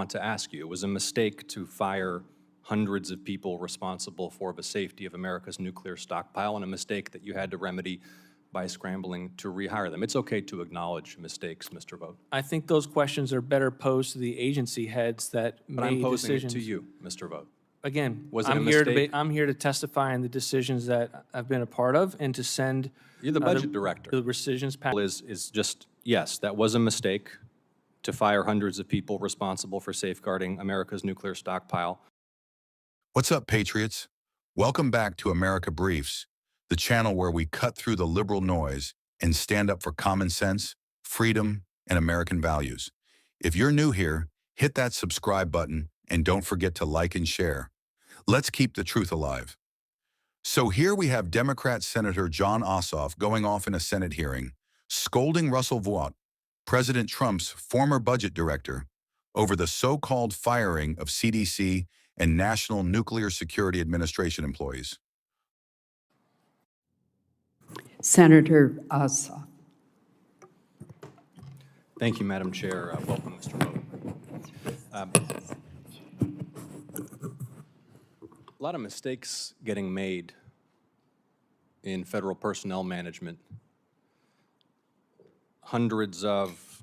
want to ask you. It was a mistake to fire hundreds of people responsible for the safety of America's nuclear stockpile, and a mistake that you had to remedy by scrambling to rehire them. It's okay to acknowledge mistakes, Mr. Vought. I think those questions are better posed to the agency heads that But I'm made posing decisions. it to you, Mr. Vought. Again, Was it a I'm here to mistake? I'm here to testify on the decisions that I've been a part of and to send You're the budget director. the rescissions package. Is just, yes, that was a mistake to fire hundreds of people responsible for safeguarding America's nuclear stockpile. What's up, Patriots? Welcome back to America Briefs, the channel where we cut through the liberal noise and stand up for common sense, freedom, and American values. If you're new here, hit that subscribe button and don't forget to like and share. Let's keep the truth alive. So here we have Democrat Senator Jon Ossoff going off in a Senate hearing, scolding Russell Vought, President Trump's former budget director, over the so-called firing of CDC and National Nuclear Security Administration employees. Senator Ossoff. Thank you, Madam Chair. Welcome, Mr. Vought. A lot of mistakes getting made in federal personnel management. Hundreds of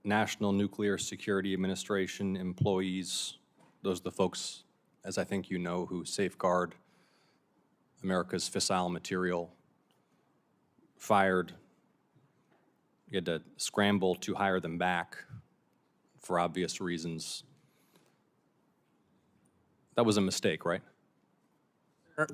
National Nuclear Security Administration employees, those are the folks, as I think you know, who safeguard America's fissile material, fired. You had to scramble to hire them back for obvious reasons. That was a mistake, right?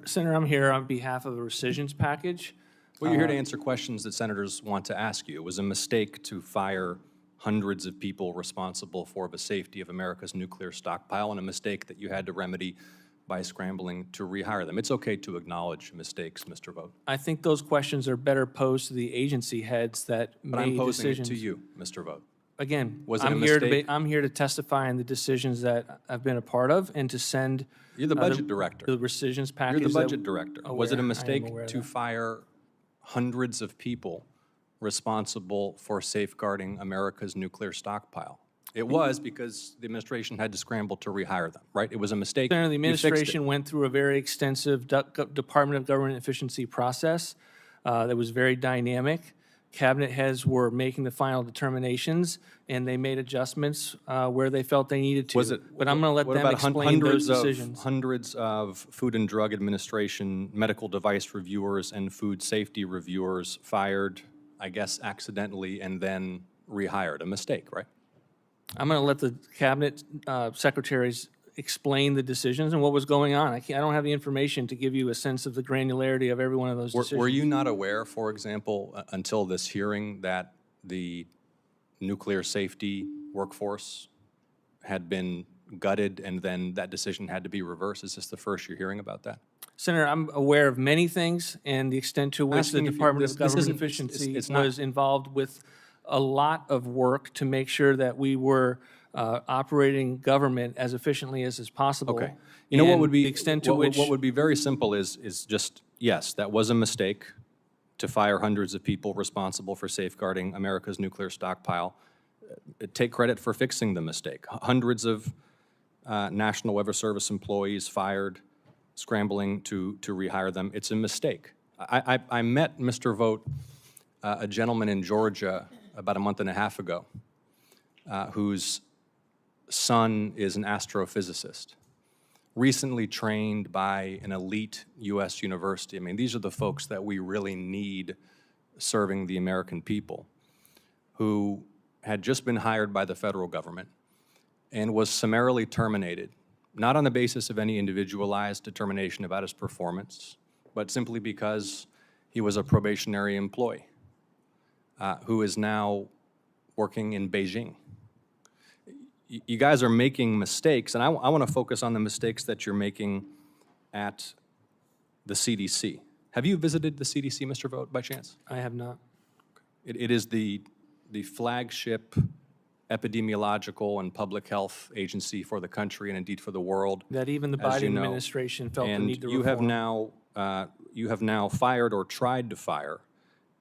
Senator, I'm here on behalf of the rescissions package. Well, you're here to answer questions that senators want to ask you. It was a mistake to fire hundreds of people responsible for the safety of America's nuclear stockpile, and a mistake that you had to remedy by scrambling to rehire them. It's okay to acknowledge mistakes, Mr. Vought. I think those questions are better posed to the agency heads that But made I'm posing decisions. it to you, Mr. Vought. Again, Was it a I'm here mistake? I'm here to testify on the decisions that I've been a part of and to send You're the budget director. the rescissions package. You're the that- budget director. Was it a aware- I am mistake aware of to that. fire hundreds of people responsible for safeguarding America's nuclear stockpile? It was, because the administration had to scramble to rehire them, right? It was a mistake. Senator, the You fixed it. administration went through a very extensive Department of Government Efficiency process that was very dynamic. Cabinet heads were making the final determinations, and they made adjustments where they felt they needed to. Was it? But I'm going to let what them about explain those decisions. Hundreds of Food and Drug Administration medical device reviewers and food safety reviewers fired, I guess, accidentally, and then rehired. A mistake, right? I'm going to let the cabinet secretaries explain the decisions and what was going on. I don't have the information to give you a sense of the granularity of every one of those decisions. Were you not aware, for example, until this hearing, that the nuclear safety workforce had been gutted and then that decision had to be reversed? Is this the first you're hearing about that? Senator, I'm aware of many things and the extent to which the Asking if you- Department of this Government isn't- Efficiency it's not- was involved with a lot of work to make sure that we were operating government as efficiently as is possible. Okay. You know what And would be the extent to what which would be very simple is just, yes, that was a mistake to fire hundreds of people responsible for safeguarding America's nuclear stockpile. Take credit for fixing the mistake. Hundreds of National Weather Service employees fired, scrambling to rehire them. It's a mistake. I met Mr. Vought, a gentleman in Georgia about a month and a half ago, whose son is an astrophysicist, recently trained by an elite U.S. university. I mean, these are the folks that we really need serving the American people, who had just been hired by the federal government and was summarily terminated, not on the basis of any individualized determination about his performance, but simply because he was a probationary employee who is now working in Beijing. You guys are making mistakes, and I want to focus on the mistakes that you're making at the CDC. Have you visited the CDC, Mr. Vought, by chance? I have not. It is the flagship epidemiological and public health agency for the country and indeed for the world. That even the as you Biden know. administration felt the And need to you have reform. you have now fired or tried to fire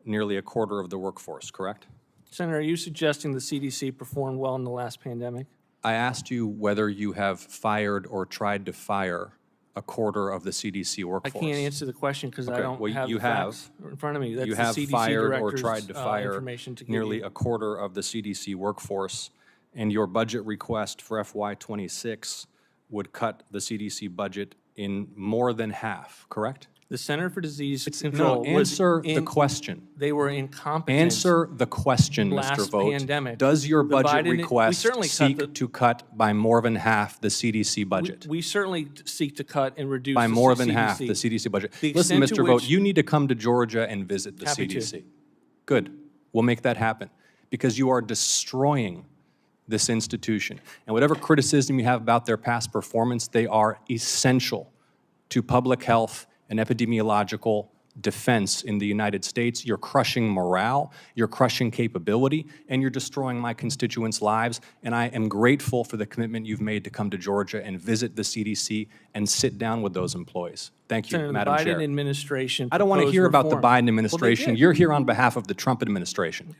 nearly a quarter of the workforce, correct? Senator, are you suggesting the CDC performed well in the last pandemic? I asked you whether you have fired or tried to fire a quarter of the CDC I workforce. can't answer the question because I Okay, don't well, have you the facts in front of me. That's You the have CDC fired or director's tried to fire information to give nearly you. a quarter of the CDC workforce, and your budget request for FY26 would cut the CDC budget in more than half, correct? The Center for Disease No, Control was answer the in- question. They were incompetent. Answer the question, Mr. last Vogt. pandemic. Does your The budget Biden- we request certainly cut seek to cut by more than half the CDC budget? We certainly seek to cut and reduce By the more than CDC. half the CDC budget. The Listen, extent to Mr. Vogt, which- you need to come to Georgia and visit the Happy to. CDC. Good. We'll make that happen because you are destroying this institution. And whatever criticism you have about their past performance, they are essential to public health and epidemiological defense in the United States. You're crushing morale, you're crushing capability, and you're destroying my constituents' lives. And I am grateful for the commitment you've made to come to Georgia and visit the CDC and sit down with those employees. Thank you, Senator, the Madam Biden Chair. administration I don't want to proposed hear about the reform. Biden Well, administration. they did. You're here on behalf of the Trump administration.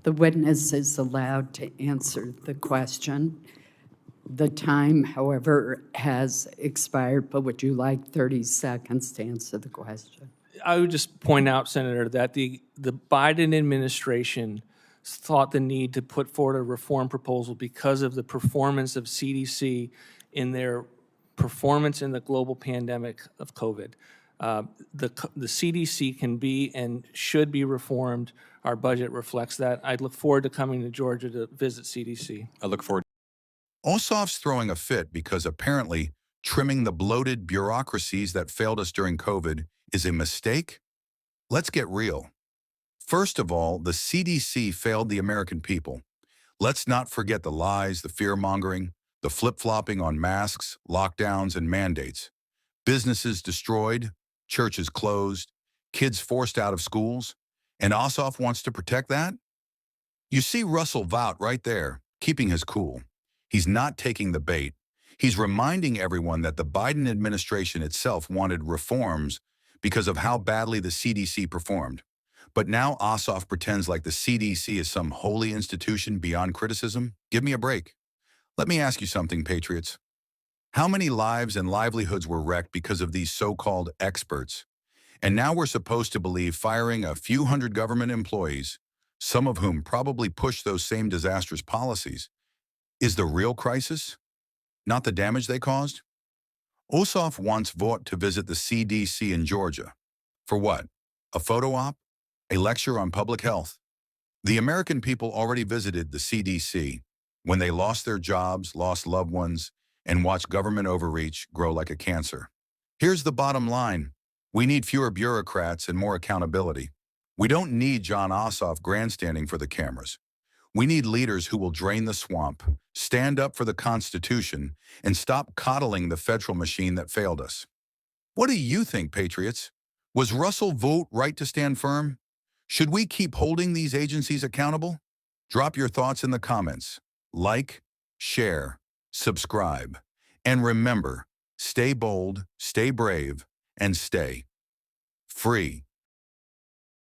The witness is allowed to answer the question. The time, however, has expired, but would you like 30 seconds to answer the question? I would just point out, Senator, that the Biden administration thought the need to put forward a reform proposal because of the performance of CDC in their performance in the global pandemic of COVID. The CDC can be and should be reformed. Our budget reflects that. I'd look forward to coming to Georgia to visit CDC. I look forward. Ossoff's throwing a fit because apparently trimming the bloated bureaucracies that failed us during COVID is a mistake? Let's get real. First of all, the CDC failed the American people. Let's not forget the lies, the fear-mongering, the flip-flopping on masks, lockdowns, and mandates. Businesses destroyed, churches closed, kids forced out of schools, and Ossoff wants to protect that? You see Russell Vought right there, keeping his cool. He's not taking the bait. He's reminding everyone that the Biden administration itself wanted reforms because of how badly the CDC performed. But now Ossoff pretends like the CDC is some holy institution beyond criticism? Give me a break. Let me ask you something, patriots. How many lives and livelihoods were wrecked because of these so-called experts? And now we're supposed to believe firing a few hundred government employees, some of whom probably pushed those same disastrous policies, is the real crisis, not the damage they caused? Ossoff wants Vought to visit the CDC in Georgia. For what? A photo op? A lecture on public health? The American people already visited the CDC when they lost their jobs, lost loved ones, and watched government overreach grow like a cancer. Here's the bottom line. We need fewer bureaucrats and more accountability. We don't need Jon Ossoff grandstanding for the cameras. We need leaders who will drain the swamp, stand up for the Constitution, and stop coddling the federal machine that failed us. What do you think, patriots? Was Russell Vought right to stand firm? Should we keep holding these agencies accountable? Drop your thoughts in the comments. Like, share, subscribe, and remember, stay bold, stay brave, and stay free.